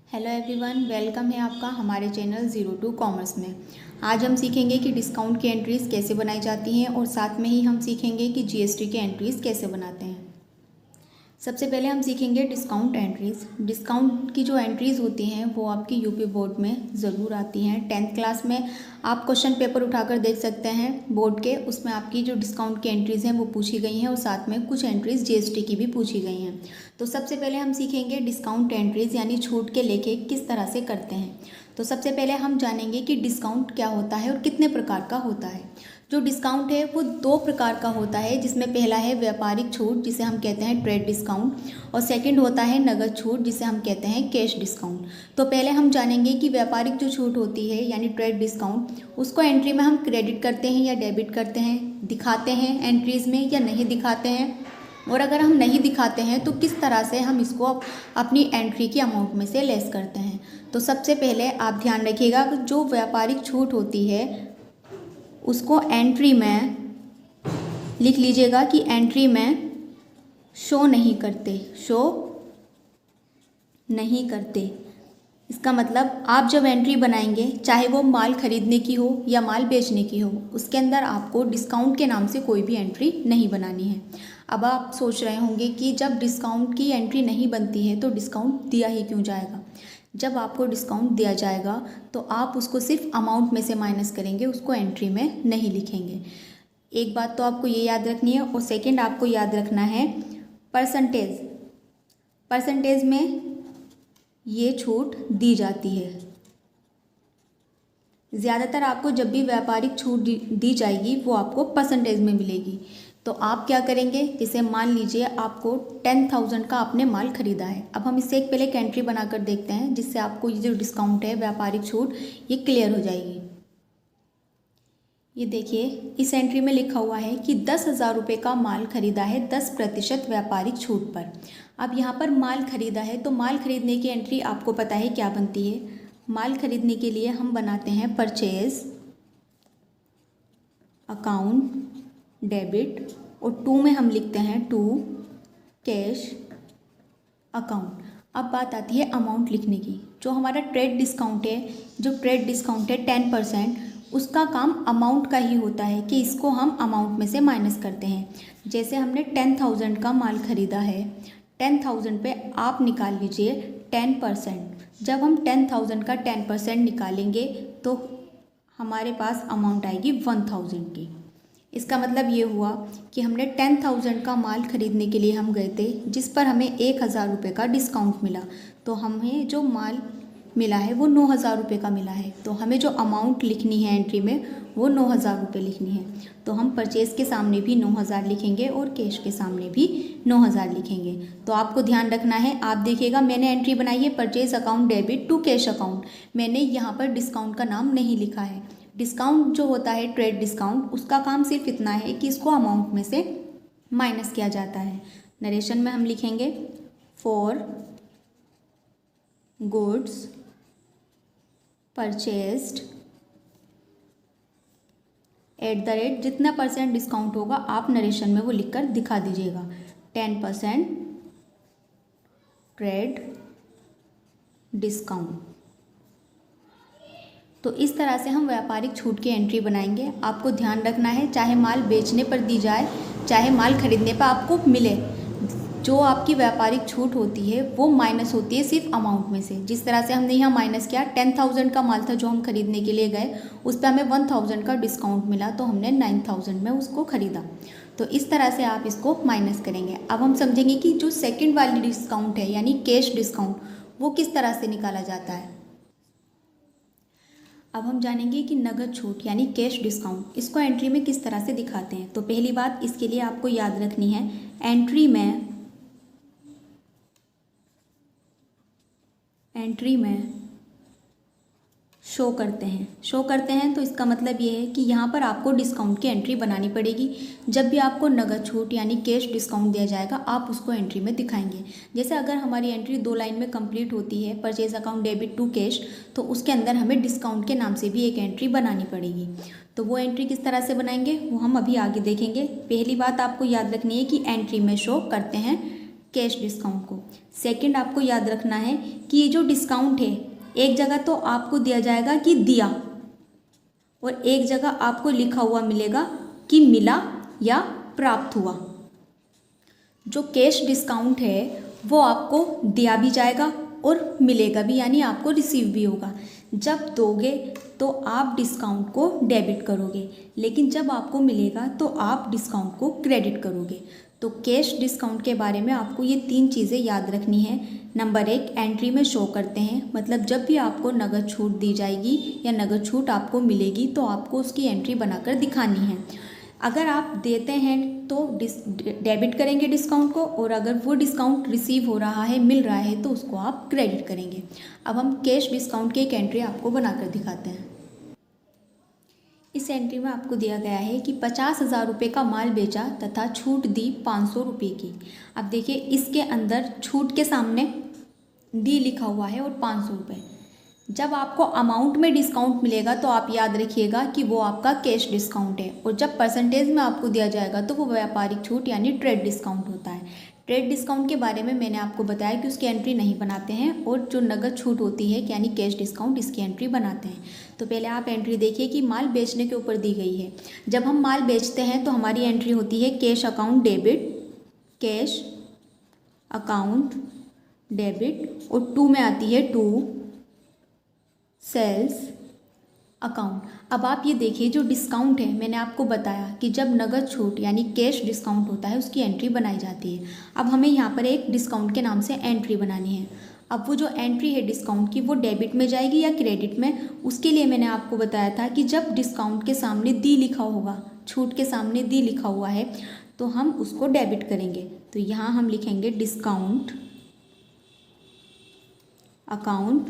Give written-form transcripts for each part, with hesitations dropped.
Hello everyone, welcome है आपका हमारे चैनल ज़ीरो टू कॉमर्स में। आज हम सीखेंगे कि डिस्काउंट की एंट्रीज़ कैसे बनाई जाती हैं और साथ में ही हम सीखेंगे कि जीएसटी की एंट्रीज़ कैसे बनाते हैं। सबसे पहले हम सीखेंगे डिस्काउंट एंट्रीज़। डिस्काउंट की जो एंट्रीज़ होती हैं वो आपकी यूपी बोर्ड में ज़रूर आती हैं। 10th क्लास में आप क्वेश्चन पेपर उठाकर देख सकते हैं बोर्ड के, उसमें आपकी जो डिस्काउंट की एंट्रीज़ हैं वो पूछी गई हैं और साथ में कुछ एंट्रीज़ जीएसटी की भी पूछी गई हैं। तो सबसे पहले हम सीखेंगे डिस्काउंट एंट्रीज़ यानी छूट के लेखे किस तरह से करते हैं। तो सबसे पहले हम जानेंगे कि डिस्काउंट क्या होता है और कितने प्रकार का होता है। जो डिस्काउंट है वो दो प्रकार का होता है, जिसमें पहला है व्यापारिक छूट जिसे हम कहते हैं ट्रेड डिस्काउंट, और सेकंड होता है नगद छूट जिसे हम कहते हैं कैश डिस्काउंट। तो पहले हम जानेंगे कि व्यापारिक जो छूट होती है यानी ट्रेड डिस्काउंट, उसको एंट्री में हम क्रेडिट करते हैं या डेबिट करते हैं, दिखाते हैं एंट्रीज़ में या नहीं दिखाते हैं, और अगर हम नहीं दिखाते हैं तो किस तरह से हम इसको अपनी एंट्री की अमाउंट में से लेस करते हैं। तो सबसे पहले आप ध्यान रखिएगा कि जो व्यापारिक छूट होती है उसको एंट्री में लिख लीजिएगा कि एंट्री में शो नहीं करते। इसका मतलब आप जब एंट्री बनाएंगे, चाहे वो माल खरीदने की हो या माल बेचने की हो, उसके अंदर आपको डिस्काउंट के नाम से कोई भी एंट्री नहीं बनानी है। अब आप सोच रहे होंगे कि जब डिस्काउंट की एंट्री नहीं बनती है तो डिस्काउंट दिया ही क्यों जाएगा। जब आपको डिस्काउंट दिया जाएगा तो आप उसको सिर्फ अमाउंट में से माइनस करेंगे, उसको एंट्री में नहीं लिखेंगे। एक बात तो आपको ये याद रखनी है, और सेकंड आपको याद रखना है परसेंटेज में ये छूट दी जाती है। ज़्यादातर आपको जब भी व्यापारिक छूट दी जाएगी वो आपको परसेंटेज में मिलेगी। तो आप क्या करेंगे, जैसे मान लीजिए आपको 10,000 का आपने माल खरीदा है। अब हम इससे एक पहले एक एंट्री बनाकर देखते हैं जिससे आपको ये जो डिस्काउंट है व्यापारिक छूट ये क्लियर हो जाएगी। ये देखिए, इस एंट्री में लिखा हुआ है कि 10,000 रुपये का माल खरीदा है 10% व्यापारिक छूट पर। अब यहाँ पर माल खरीदा है तो माल खरीदने की एंट्री आपको पता है क्या बनती है। माल खरीदने के लिए हम बनाते हैं परचेज अकाउंट डेबिट, और टू में हम लिखते हैं टू कैश अकाउंट। अब बात आती है अमाउंट लिखने की। जो हमारा ट्रेड डिस्काउंट है 10%, उसका काम अमाउंट का ही होता है कि इसको हम अमाउंट में से माइनस करते हैं। जैसे हमने 10,000 का माल खरीदा है, 10,000 पे आप निकाल लीजिए 10%। जब हम 10,000 का 10% निकालेंगे तो हमारे पास अमाउंट आएगी 1,000 की। इसका मतलब ये हुआ कि हमने 10,000 का माल खरीदने के लिए हम गए थे, जिस पर हमें 1,000 रुपये का डिस्काउंट मिला। तो हमें जो माल मिला है वो 9,000 रुपये का मिला है। तो हमें जो अमाउंट लिखनी है एंट्री में वो 9,000 रुपये लिखनी है। तो हम परचेज़ के सामने भी 9,000 लिखेंगे और कैश के सामने भी 9,000 लिखेंगे। तो आपको ध्यान रखना है, आप देखिएगा मैंने एंट्री बनाई है purchase account debit to cash account. मैंने यहाँ पर डिस्काउंट का नाम नहीं लिखा है। डिस्काउंट जो होता है ट्रेड डिस्काउंट, उसका काम सिर्फ इतना है कि इसको अमाउंट में से माइनस किया जाता है। नरेशन में हम लिखेंगे फॉर गुड्स परचेज्ड @ जितना % डिस्काउंट होगा आप नरेशन में वो लिखकर दिखा दीजिएगा। 10% ट्रेड डिस्काउंट। तो इस तरह से हम व्यापारिक छूट की एंट्री बनाएंगे। आपको ध्यान रखना है, चाहे माल बेचने पर दी जाए चाहे माल खरीदने पर आपको मिले, जो आपकी व्यापारिक छूट होती है वो माइनस होती है सिर्फ अमाउंट में से। जिस तरह से हमने यहाँ माइनस किया, 10,000 का माल था जो हम खरीदने के लिए गए, उस पर हमें 1,000 का डिस्काउंट मिला तो हमने 9,000 में उसको खरीदा। तो इस तरह से आप इसको माइनस करेंगे। अब हम समझेंगे कि जो सेकंड वाली डिस्काउंट है यानी कैश डिस्काउंट, वो किस तरह से निकाला जाता है। अब हम जानेंगे कि नगद छूट यानी कैश डिस्काउंट, इसको एंट्री में किस तरह से दिखाते हैं। तो पहली बात इसके लिए आपको याद रखनी है, एंट्री में शो करते हैं तो इसका मतलब ये है कि यहाँ पर आपको डिस्काउंट की एंट्री बनानी पड़ेगी। जब भी आपको नगद छूट यानी कैश डिस्काउंट दिया जाएगा आप उसको एंट्री में दिखाएंगे। जैसे अगर हमारी एंट्री 2 लाइन में कंप्लीट होती है, purchase account debit to cash, तो उसके अंदर हमें डिस्काउंट के नाम से भी एक एंट्री बनानी पड़ेगी। तो वो एंट्री किस तरह से बनाएंगे वो हम अभी आगे देखेंगे। पहली बात आपको याद रखनी है कि एंट्री में शो करते हैं कैश डिस्काउंट को। सेकंड आपको याद रखना है कि ये जो डिस्काउंट है, एक जगह तो आपको दिया जाएगा कि दिया, और एक जगह आपको लिखा हुआ मिलेगा कि मिला या प्राप्त हुआ। जो कैश डिस्काउंट है वो आपको दिया भी जाएगा और मिलेगा भी, यानी आपको रिसीव भी होगा। जब दोगे तो आप डिस्काउंट को डेबिट करोगे, लेकिन जब आपको मिलेगा तो आप डिस्काउंट को क्रेडिट करोगे। तो कैश डिस्काउंट के बारे में आपको ये 3 चीज़ें याद रखनी है। नंबर 1, एंट्री में शो करते हैं, मतलब जब भी आपको नगद छूट दी जाएगी या नगद छूट आपको मिलेगी तो आपको उसकी एंट्री बनाकर दिखानी है। अगर आप देते हैं तो डेबिट करेंगे डिस्काउंट को, और अगर वो डिस्काउंट रिसीव हो रहा है, मिल रहा है, तो उसको आप क्रेडिट करेंगे। अब हम कैश डिस्काउंट की एक एंट्री आपको बनाकर दिखाते हैं। इस एंट्री में आपको दिया गया है कि 50,000 रुपये का माल बेचा तथा छूट दी 500 रुपये की। अब देखिए इसके अंदर छूट के सामने दी लिखा हुआ है और 500 रुपये। जब आपको अमाउंट में डिस्काउंट मिलेगा तो आप याद रखिएगा कि वो आपका कैश डिस्काउंट है, और जब परसेंटेज में आपको दिया जाएगा तो वो व्यापारिक छूट यानी ट्रेड डिस्काउंट होता है। ट्रेड डिस्काउंट के बारे में मैंने आपको बताया कि उसकी एंट्री नहीं बनाते हैं, और जो नगद छूट होती है यानी कैश डिस्काउंट, इसकी एंट्री बनाते हैं। तो पहले आप एंट्री देखिए कि माल बेचने के ऊपर दी गई है। जब हम माल बेचते हैं तो हमारी एंट्री होती है cash account debit, cash account debit, और 2 में आती है टू सेल्स अकाउंट। अब आप ये देखिए जो डिस्काउंट है, मैंने आपको बताया कि जब नगद छूट यानी कैश डिस्काउंट होता है उसकी एंट्री बनाई जाती है। अब हमें यहाँ पर एक डिस्काउंट के नाम से एंट्री बनानी है। अब वो जो एंट्री है डिस्काउंट की, वो डेबिट में जाएगी या क्रेडिट में, उसके लिए मैंने आपको बताया था कि जब डिस्काउंट के सामने दी लिखा होगा, छूट के सामने दी लिखा हुआ है, तो हम उसको डेबिट करेंगे। तो यहाँ हम लिखेंगे डिस्काउंट अकाउंट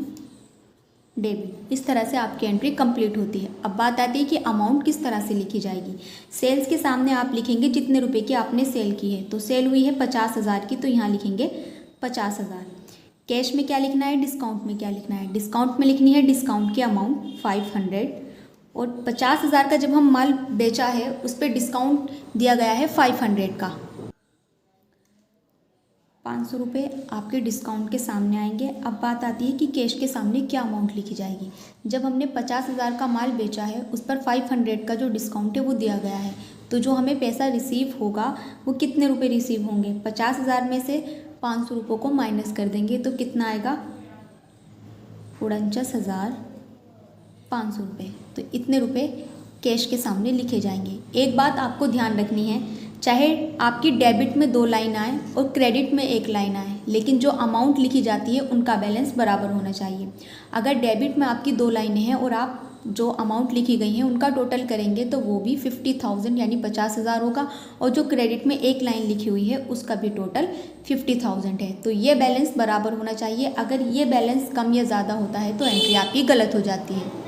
डेबिट। इस तरह से आपकी एंट्री कंप्लीट होती है। अब बात आती है कि अमाउंट किस तरह से लिखी जाएगी। सेल्स के सामने आप लिखेंगे जितने रुपए की आपने सेल की है, तो सेल हुई है 50,000 की, तो यहाँ लिखेंगे 50,000। कैश में क्या लिखना है, डिस्काउंट में क्या लिखना है। डिस्काउंट में लिखनी है डिस्काउंट की अमाउंट 500, और 50,000 का जब हम माल बेचा है उस पर डिस्काउंट दिया गया है 500 का। 500 रुपये आपके डिस्काउंट के सामने आएंगे। अब बात आती है कि कैश के सामने क्या अमाउंट लिखी जाएगी। जब हमने 50,000 का माल बेचा है उस पर 500 का जो डिस्काउंट है वो दिया गया है, तो जो हमें पैसा रिसीव होगा वो कितने रुपए रिसीव होंगे। 50,000 में से 500 रुपये को माइनस कर देंगे तो कितना आएगा, 49,500 रुपये। तो इतने रुपये कैश के सामने लिखे जाएंगे। एक बात आपको ध्यान रखनी है, चाहे आपकी डेबिट में 2 लाइन आए और क्रेडिट में 1 लाइन आए, लेकिन जो अमाउंट लिखी जाती है उनका बैलेंस बराबर होना चाहिए। अगर डेबिट में आपकी 2 लाइनें हैं और आप जो अमाउंट लिखी गई हैं उनका टोटल करेंगे तो वो भी 50,000 यानी 50,000 होगा, और जो क्रेडिट में 1 लाइन लिखी हुई है उसका भी टोटल 50,000 है। तो ये बैलेंस बराबर होना चाहिए। अगर ये बैलेंस कम या ज़्यादा होता है तो एंट्री आपकी गलत हो जाती है।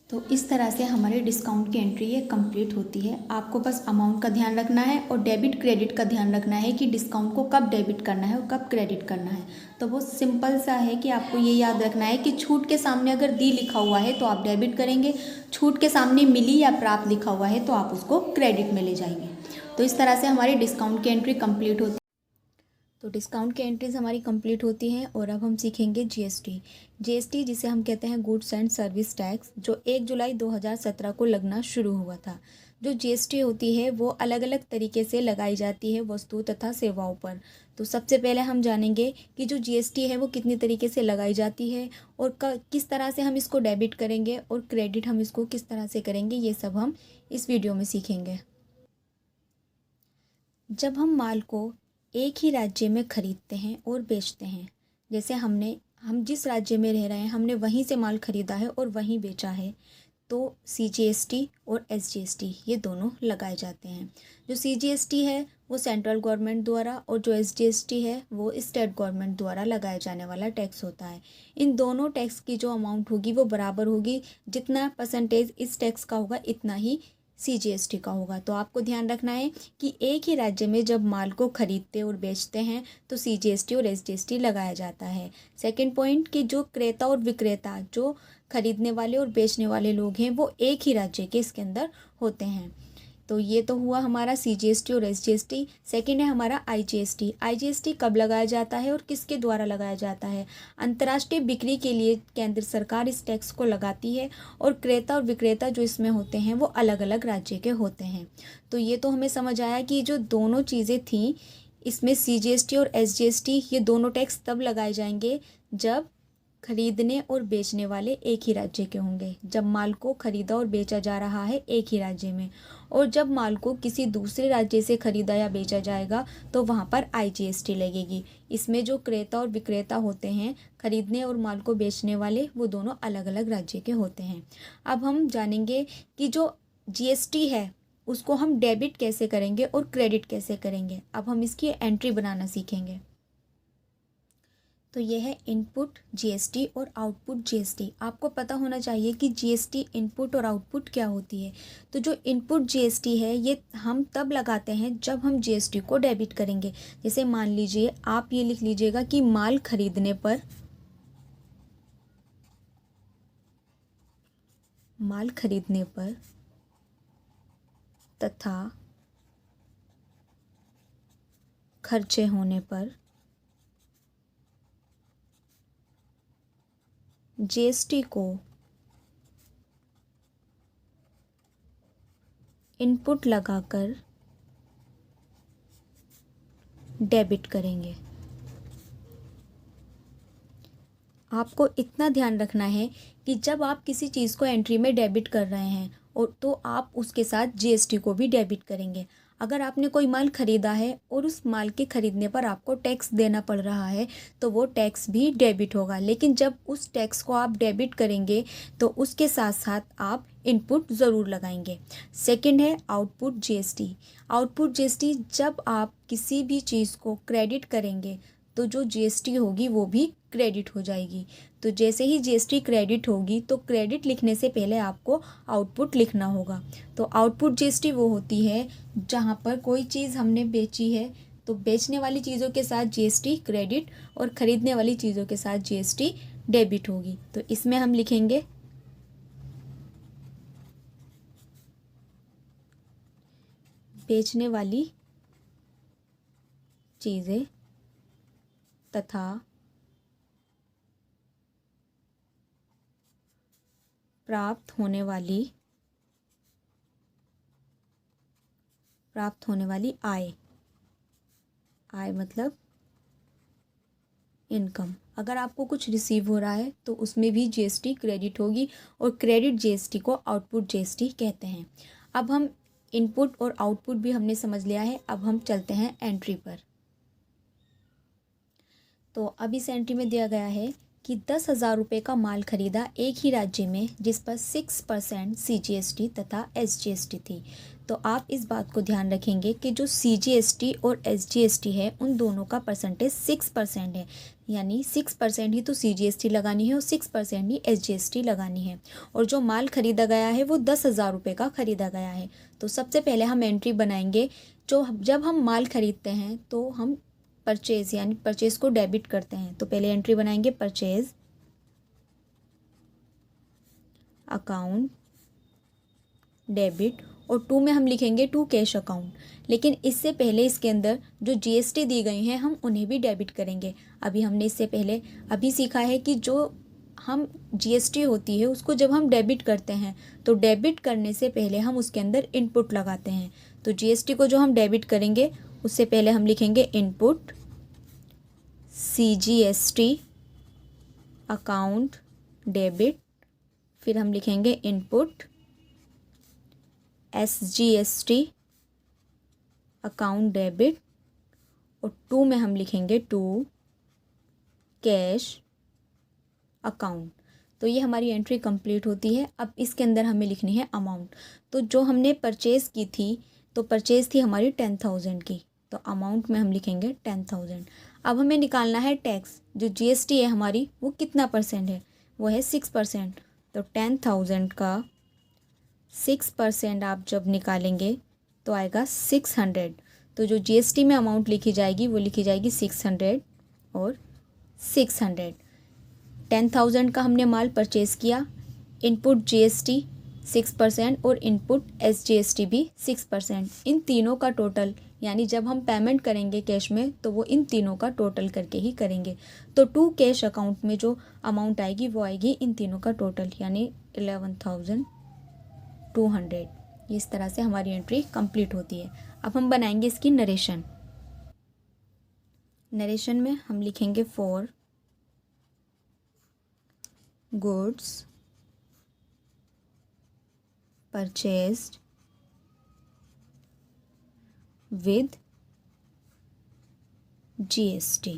तो इस तरह से हमारे डिस्काउंट की एंट्री ये कंप्लीट होती है। आपको बस अमाउंट का ध्यान रखना है और डेबिट क्रेडिट का ध्यान रखना है कि डिस्काउंट को कब डेबिट करना है और कब क्रेडिट करना है। तो वो सिंपल सा है कि आपको ये याद रखना है कि छूट के सामने अगर दी लिखा हुआ है तो आप डेबिट करेंगे, छूट के सामने मिली या प्राप्त लिखा हुआ है तो आप उसको क्रेडिट में ले जाएंगे। तो इस तरह से हमारी डिस्काउंट की एंट्री कंप्लीट होती है। तो डिस्काउंट की एंट्रीज हमारी कंप्लीट होती हैं, और अब हम सीखेंगे जीएसटी जिसे हम कहते हैं गुड्स एंड सर्विस टैक्स, जो 1 जुलाई 2017 को लगना शुरू हुआ था। जो जीएसटी होती है वो अलग अलग तरीके से लगाई जाती है वस्तु तथा सेवाओं पर। तो सबसे पहले हम जानेंगे कि जो जीएसटी है वो कितनी तरीके से लगाई जाती है और किस तरह से हम इसको डेबिट करेंगे और क्रेडिट हम इसको किस तरह से करेंगे, ये सब हम इस वीडियो में सीखेंगे। जब हम माल को एक ही राज्य में खरीदते हैं और बेचते हैं, जैसे हम जिस राज्य में रह रहे हैं हमने वहीं से माल खरीदा है और वहीं बेचा है, तो सीजीएसटी और एसजीएसटी ये दोनों लगाए जाते हैं। जो सीजीएसटी है वो सेंट्रल गवर्नमेंट द्वारा और जो एसजीएसटी है वो स्टेट गवर्नमेंट द्वारा लगाए जाने वाला टैक्स होता है। इन दोनों टैक्स की जो अमाउंट होगी वो बराबर होगी, जितना परसेंटेज इस टैक्स का होगा इतना ही सीजीएसटी का होगा। तो आपको ध्यान रखना है कि एक ही राज्य में जब माल को खरीदते और बेचते हैं तो सीजीएसटी और एसजीएसटी लगाया जाता है। सेकंड पॉइंट कि जो क्रेता और विक्रेता, जो खरीदने वाले और बेचने वाले लोग हैं वो एक ही राज्य के इसके अंदर होते हैं। तो ये तो हुआ हमारा CGST और SGST। सेकंड है हमारा IGST। IGST कब लगाया जाता है और किसके द्वारा लगाया जाता है? अंतर्राष्ट्रीय बिक्री के लिए केंद्र सरकार इस टैक्स को लगाती है और क्रेता और विक्रेता जो इसमें होते हैं वो अलग अलग राज्य के होते हैं। तो ये तो हमें समझ आया कि जो दोनों चीज़ें थी इसमें CGST और SGST ये दोनों टैक्स तब लगाए जाएंगे जब खरीदने और बेचने वाले एक ही राज्य के होंगे, जब माल को खरीदा और बेचा जा रहा है एक ही राज्य में, और जब माल को किसी दूसरे राज्य से खरीदा या बेचा जाएगा तो वहाँ पर IGST लगेगी। इसमें जो क्रेता और विक्रेता होते हैं, खरीदने और माल को बेचने वाले, वो दोनों अलग अलग राज्य के होते हैं। अब हम जानेंगे कि जो GST है उसको हम डेबिट कैसे करेंगे और क्रेडिट कैसे करेंगे। अब हम इसकी एंट्री बनाना सीखेंगे। तो ये है इनपुट GST और आउटपुट GST। आपको पता होना चाहिए कि GST इनपुट और आउटपुट क्या होती है। तो जो इनपुट GST है ये हम तब लगाते हैं जब हम GST को डेबिट करेंगे। जैसे मान लीजिए आप ये लिख लीजिएगा कि माल खरीदने पर तथा खर्चे होने पर GST को इनपुट लगाकर डेबिट करेंगे। आपको इतना ध्यान रखना है कि जब आप किसी चीज़ को एंट्री में डेबिट कर रहे हैं और तो आप उसके साथ GST को भी डेबिट करेंगे। अगर आपने कोई माल ख़रीदा है और उस माल के ख़रीदने पर आपको टैक्स देना पड़ रहा है तो वो टैक्स भी डेबिट होगा। लेकिन जब उस टैक्स को आप डेबिट करेंगे तो उसके साथ साथ आप इनपुट ज़रूर लगाएंगे। सेकंड है आउटपुट GST। आउटपुट GST जब आप किसी भी चीज़ को क्रेडिट करेंगे तो जो GST होगी वो भी क्रेडिट हो जाएगी। तो जैसे ही GST क्रेडिट होगी तो क्रेडिट लिखने से पहले आपको आउटपुट लिखना होगा। तो आउटपुट GST वो होती है जहाँ पर कोई चीज़ हमने बेची है तो बेचने वाली चीज़ों के साथ GST क्रेडिट और ख़रीदने वाली चीज़ों के साथ GST डेबिट होगी। तो इसमें हम लिखेंगे बेचने वाली चीज़ें तथा प्राप्त होने वाली आय मतलब इनकम। अगर आपको कुछ रिसीव हो रहा है तो उसमें भी GST क्रेडिट होगी और क्रेडिट GST को आउटपुट GST कहते हैं। अब हम इनपुट और आउटपुट भी हमने समझ लिया है। अब हम चलते हैं एंट्री पर। तो अब इस एंट्री में दिया गया है कि 10,000 रुपये का माल खरीदा एक ही राज्य में जिस पर 6% CGST तथा SGST थी। तो आप इस बात को ध्यान रखेंगे कि जो CGST और SGST है उन दोनों का परसेंटेज 6% है, यानी 6% ही तो CGST लगानी है और 6% ही SGST लगानी है। और जो माल खरीदा गया है वो 10,000 रुपये का खरीदा गया है। तो सबसे पहले हम एंट्री बनाएंगे। जब हम माल खरीदते हैं तो हम परचेज़ यानी परचेज़ को डेबिट करते हैं। तो पहले एंट्री बनाएंगे परचेज़ अकाउंट डेबिट और 2 में हम लिखेंगे टू कैश अकाउंट। लेकिन इससे पहले इसके अंदर जो GST दी गई हैं हम उन्हें भी डेबिट करेंगे। अभी हमने इससे पहले अभी सीखा है कि जो हम GST होती है उसको जब हम डेबिट करते हैं तो डेबिट करने से पहले हम उसके अंदर इनपुट लगाते हैं। तो GST को जो हम डेबिट करेंगे उससे पहले हम लिखेंगे इनपुट CGST अकाउंट डेबिट, फिर हम लिखेंगे इनपुट SGST अकाउंट डेबिट और 2 में हम लिखेंगे टू कैश अकाउंट। तो ये हमारी एंट्री कंप्लीट होती है। अब इसके अंदर हमें लिखनी है अमाउंट। तो जो हमने परचेज़ की थी तो परचेज़ थी हमारी 10,000 की, तो अमाउंट में हम लिखेंगे 10,000। अब हमें निकालना है टैक्स। जो GST है हमारी वो कितना परसेंट है, वो है 6%। तो 10,000 का 6% आप जब निकालेंगे तो आएगा 600। तो जो GST में अमाउंट लिखी जाएगी वो लिखी जाएगी 600 और 600। 10,000 का हमने माल परचेज़ किया, इनपुट GST 6% और इनपुट SGST भी 6%। इन तीनों का टोटल, यानी जब हम पेमेंट करेंगे कैश में तो वो इन तीनों का टोटल करके ही करेंगे। तो टू कैश अकाउंट में जो अमाउंट आएगी वो आएगी इन तीनों का टोटल, यानी 11,200। इस तरह से हमारी एंट्री कंप्लीट होती है। अब हम बनाएंगे इसकी नरेशन। नरेशन में हम लिखेंगे for goods purchased with GST।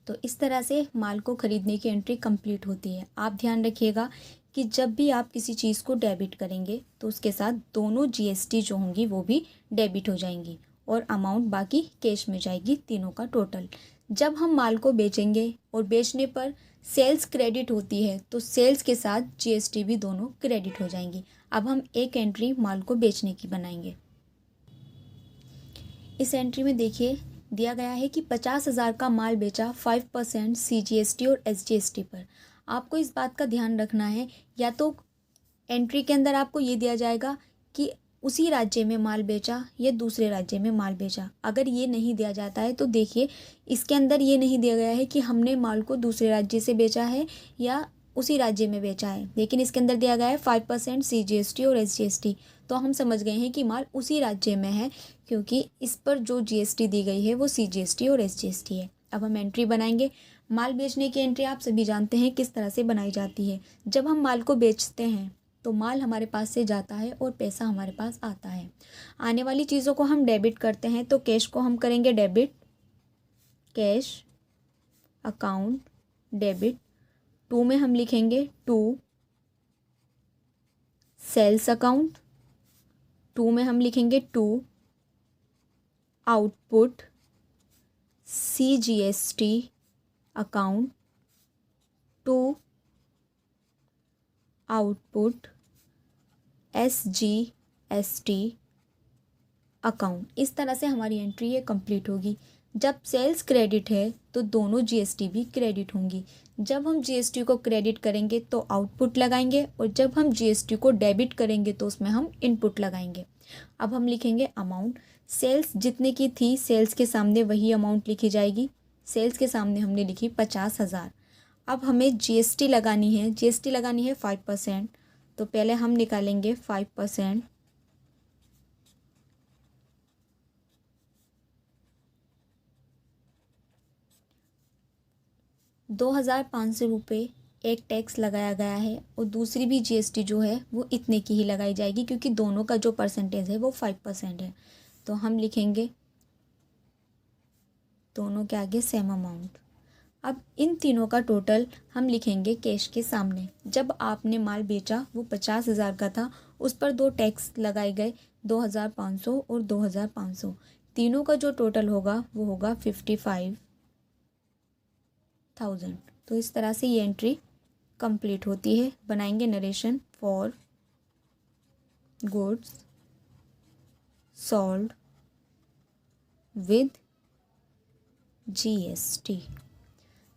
तो इस तरह से माल को खरीदने की एंट्री कंप्लीट होती है। आप ध्यान रखिएगा कि जब भी आप किसी चीज़ को डेबिट करेंगे तो उसके साथ दोनों GST जो होंगी वो भी डेबिट हो जाएंगी और अमाउंट बाकी कैश में जाएगी, तीनों का टोटल। जब हम माल को बेचेंगे और बेचने पर सेल्स क्रेडिट होती है तो सेल्स के साथ GST भी दोनों क्रेडिट हो जाएंगी। अब हम एक एंट्री माल को बेचने की बनाएंगे। इस एंट्री में देखिए दिया गया है कि 50,000 का माल बेचा 5% CGST और SGST पर। आपको इस बात का ध्यान रखना है, या तो एंट्री के अंदर आपको ये दिया जाएगा कि उसी राज्य में माल बेचा या दूसरे राज्य में माल बेचा। अगर ये नहीं दिया जाता है तो देखिए इसके अंदर ये नहीं दिया गया है कि हमने माल को दूसरे राज्य से बेचा है या उसी राज्य में बेचा है, लेकिन इसके अंदर दिया गया है 5% CGST और SGST। तो हम समझ गए हैं कि माल उसी राज्य में है, क्योंकि इस पर जो GST दी गई है वो CGST और SGST है। अब हम एंट्री बनाएंगे। माल बेचने की एंट्री आप सभी जानते हैं किस तरह से बनाई जाती है। जब हम माल को बेचते हैं तो माल हमारे पास से जाता है और पैसा हमारे पास आता है। आने वाली चीज़ों को हम डेबिट करते हैं, तो कैश को हम करेंगे debit, cash account debit. To में हम लिखेंगे टू सेल्स अकाउंट, टू में हम लिखेंगे to output CGST account, to output SGST account. इस तरह से हमारी एंट्री ये कंप्लीट होगी। जब सेल्स क्रेडिट है तो दोनों GST भी क्रेडिट होंगी। जब हम GST को क्रेडिट करेंगे तो आउटपुट लगाएंगे और जब हम GST को डेबिट करेंगे तो उसमें हम इनपुट लगाएंगे। अब हम लिखेंगे अमाउंट। सेल्स जितने की थी सेल्स के सामने वही अमाउंट लिखी जाएगी। सेल्स के सामने हमने लिखी 50,000। अब हमें GST लगानी है। GST लगानी है 5%। तो पहले हम निकालेंगे 5%। 2,500 रुपये एक टैक्स लगाया गया है और दूसरी भी GST जो है वो इतने की ही लगाई जाएगी, क्योंकि दोनों का जो परसेंटेज है वो 5% है। तो हम लिखेंगे दोनों के आगे सेम अमाउंट। अब इन तीनों का टोटल हम लिखेंगे कैश के सामने। जब आपने माल बेचा वो 50,000 का था, उस पर दो टैक्स लगाए गए 2,500 और 2,500। तीनों का जो टोटल होगा वो होगा 55,000। तो इस तरह से ये एंट्री कंप्लीट होती है। बनाएंगे narration for goods sold with GST।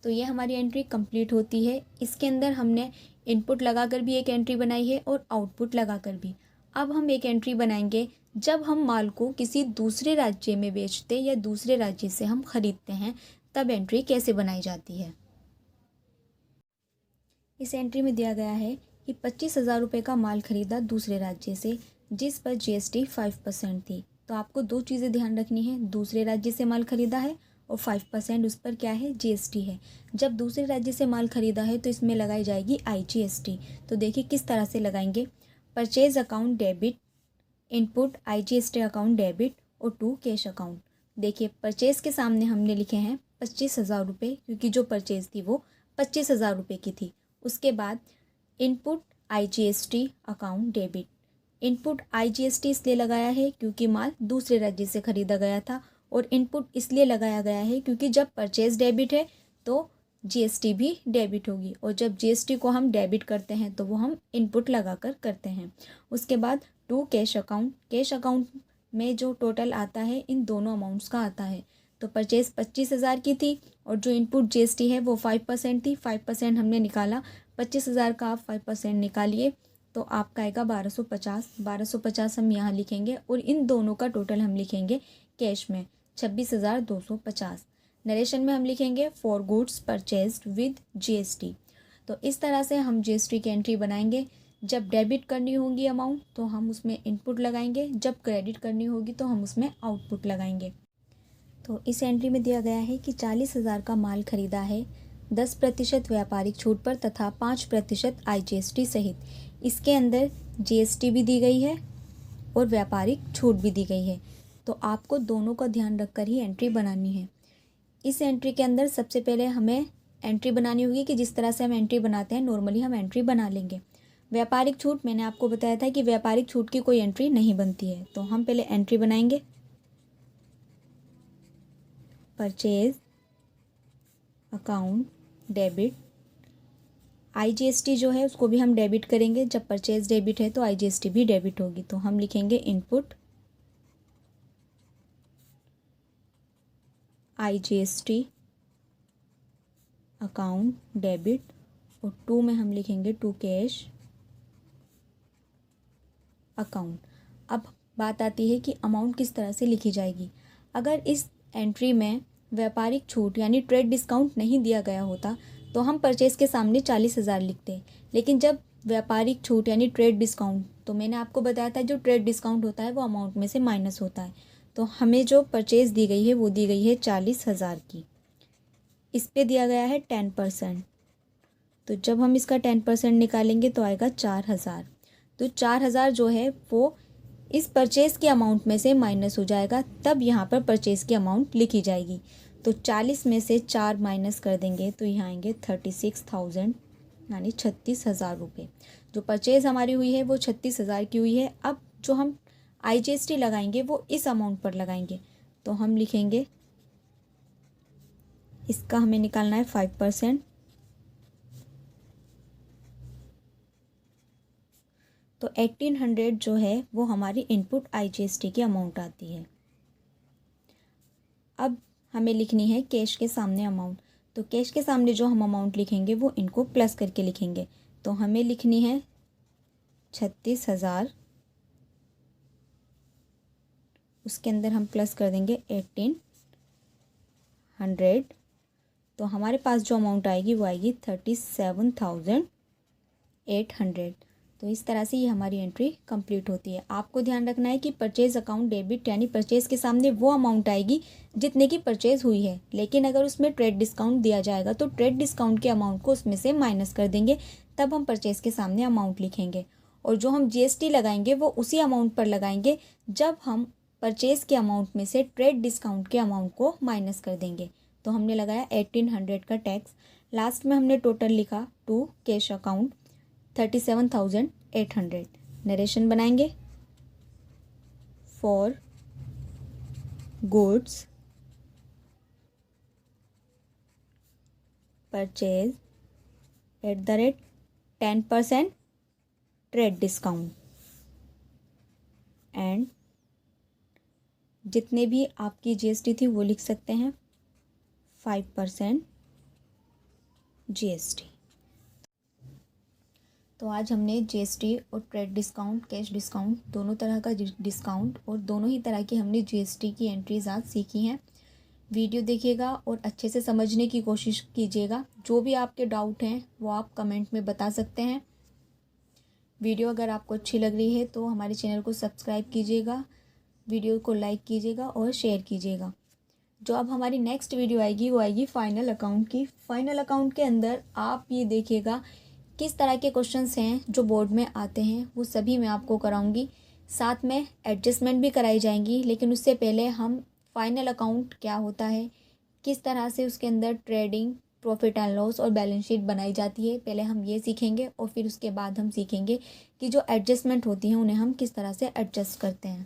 तो ये हमारी एंट्री कंप्लीट होती है। इसके अंदर हमने इनपुट लगाकर भी एक एंट्री बनाई है और आउटपुट लगाकर भी। अब हम एक एंट्री बनाएंगे जब हम माल को किसी दूसरे राज्य में बेचते या दूसरे राज्य से हम खरीदते हैं, तब एंट्री कैसे बनाई जाती है। इस एंट्री में दिया गया है कि 25,000 रुपये का माल खरीदा दूसरे राज्य से, जिस पर GST 5% थी। तो आपको दो चीज़ें ध्यान रखनी है, दूसरे राज्य से माल खरीदा है और 5% उस पर क्या है, GST है। जब दूसरे राज्य से माल खरीदा है तो इसमें लगाई जाएगी IGST। तो देखिए किस तरह से लगाएंगे। Purchase account debit, input IGST account debit और टू कैश अकाउंट। देखिए परचेज के सामने हमने लिखे हैं 25,000 रुपये, क्योंकि जो परचेज थी वो 25,000 रुपये की थी। उसके बाद input IGST account debit. Input IGST इसलिए लगाया है क्योंकि माल दूसरे राज्य से खरीदा गया था, और इनपुट इसलिए लगाया गया है क्योंकि जब परचेज डेबिट है तो GST भी डेबिट होगी, और जब GST को हम डेबिट करते हैं तो वो हम इनपुट लगाकर करते हैं। उसके बाद to cash account. Cash account में जो टोटल आता है इन दोनों अमाउंट्स का आता है। तो परचेज 25,000 की थी और जो इनपुट GST है वो 5% थी। 5% हमने निकाला, 25,000 का आप 5% निकालिए तो आपका आएगा 1250। 1250 हम यहाँ लिखेंगे और इन दोनों का टोटल हम लिखेंगे कैश में 26,250। नरेशन में हम लिखेंगे for goods purchased with GST। तो इस तरह से हम GST की एंट्री बनाएंगे। जब डेबिट करनी होगी अमाउंट तो हम उसमें इनपुट लगाएंगे, जब क्रेडिट करनी होगी तो हम उसमें आउटपुट लगाएंगे। तो इस एंट्री में दिया गया है कि 40,000 का माल खरीदा है 10% व्यापारिक छूट पर तथा 5% IGST सहित। इसके अंदर GST भी दी गई है और व्यापारिक छूट भी दी गई है। तो आपको दोनों का ध्यान रखकर ही एंट्री बनानी है। इस एंट्री के अंदर सबसे पहले हमें एंट्री बनानी होगी कि जिस तरह से हम एंट्री बनाते हैं नॉर्मली हम एंट्री बना लेंगे। व्यापारिक छूट मैंने आपको बताया था कि व्यापारिक छूट की कोई एंट्री नहीं बनती है। तो हम पहले एंट्री बनाएंगे परचेज अकाउंट डेबिट। IGST जो है उसको भी हम डेबिट करेंगे। जब परचेज डेबिट है तो IGST भी डेबिट होगी। तो हम लिखेंगे इनपुट IGST अकाउंट डेबिट और टू में हम लिखेंगे टू कैश अकाउंट। अब बात आती है कि अमाउंट किस तरह से लिखी जाएगी। अगर इस एंट्री में व्यापारिक छूट यानी ट्रेड डिस्काउंट नहीं दिया गया होता तो हम परचेज़ के सामने 40,000 लिखते। लेकिन जब व्यापारिक छूट यानी ट्रेड डिस्काउंट, तो मैंने आपको बताया था जो ट्रेड डिस्काउंट होता है वो अमाउंट में से माइनस होता है। तो हमें जो परचेज़ दी गई है वो दी गई है 40,000 की। इस पे दिया गया है 10%। तो जब हम इसका 10% निकालेंगे तो आएगा 4,000। तो 4,000 जो है वो इस परचेज़ के अमाउंट में से माइनस हो जाएगा, तब यहाँ पर परचेज़ की अमाउंट लिखी जाएगी। तो 40 में से 4 माइनस कर देंगे तो यहाँ आएंगे 36,000 यानी 36,000 रुपये। जो परचेज़ हमारी हुई है वो 36,000 की हुई है। अब जो हम IGST लगाएंगे वो इस अमाउंट पर लगाएंगे। तो हम लिखेंगे, इसका हमें निकालना है 5%। तो 1800 जो है वो हमारी इनपुट IGST की अमाउंट आती है। अब हमें लिखनी है कैश के सामने अमाउंट। तो कैश के सामने जो हम अमाउंट लिखेंगे वो इनको प्लस करके लिखेंगे। तो हमें लिखनी है 36,000, उसके अंदर हम प्लस कर देंगे 1800। तो हमारे पास जो अमाउंट आएगी वो आएगी 37,800। तो इस तरह से ये हमारी एंट्री कंप्लीट होती है। आपको ध्यान रखना है कि परचेज़ अकाउंट डेबिट यानी परचेज़ के सामने वो अमाउंट आएगी जितने की परचेज़ हुई है। लेकिन अगर उसमें ट्रेड डिस्काउंट दिया जाएगा तो ट्रेड डिस्काउंट के अमाउंट को उसमें से माइनस कर देंगे, तब हम परचेज़ के सामने अमाउंट लिखेंगे। और जो हम GST लगाएंगे वो उसी अमाउंट पर लगाएंगे जब हम परचेज़ के अमाउंट में से ट्रेड डिस्काउंट के अमाउंट को माइनस कर देंगे। तो हमने लगाया 1800 का टैक्स। लास्ट में हमने टोटल लिखा टू कैश अकाउंट 37,800। नरेशन बनाएंगे for goods purchase @10% trade discount and जितने भी आपकी GST थी वो लिख सकते हैं 5% GST। तो आज हमने GST और ट्रेड डिस्काउंट, कैश डिस्काउंट, दोनों तरह का डिस्काउंट और दोनों ही तरह की हमने GST की एंट्रीज आज सीखी हैं। वीडियो देखिएगा और अच्छे से समझने की कोशिश कीजिएगा। जो भी आपके डाउट हैं वो आप कमेंट में बता सकते हैं। वीडियो अगर आपको अच्छी लग रही है तो हमारे चैनल को सब्सक्राइब कीजिएगा, वीडियो को लाइक कीजिएगा और शेयर कीजिएगा। जो अब हमारी नेक्स्ट वीडियो आएगी वो आएगी फाइनल अकाउंट की। फाइनल अकाउंट के अंदर आप ये देखिएगा किस तरह के क्वेश्चंस हैं जो बोर्ड में आते हैं, वो सभी मैं आपको कराऊंगी। साथ में एडजस्टमेंट भी कराई जाएंगी। लेकिन उससे पहले हम फाइनल अकाउंट क्या होता है, किस तरह से उसके अंदर ट्रेडिंग, प्रॉफिट एंड लॉस और बैलेंस शीट बनाई जाती है, पहले हम ये सीखेंगे और फिर उसके बाद हम सीखेंगे कि जो एडजस्टमेंट होती हैं उन्हें हम किस तरह से एडजस्ट करते हैं।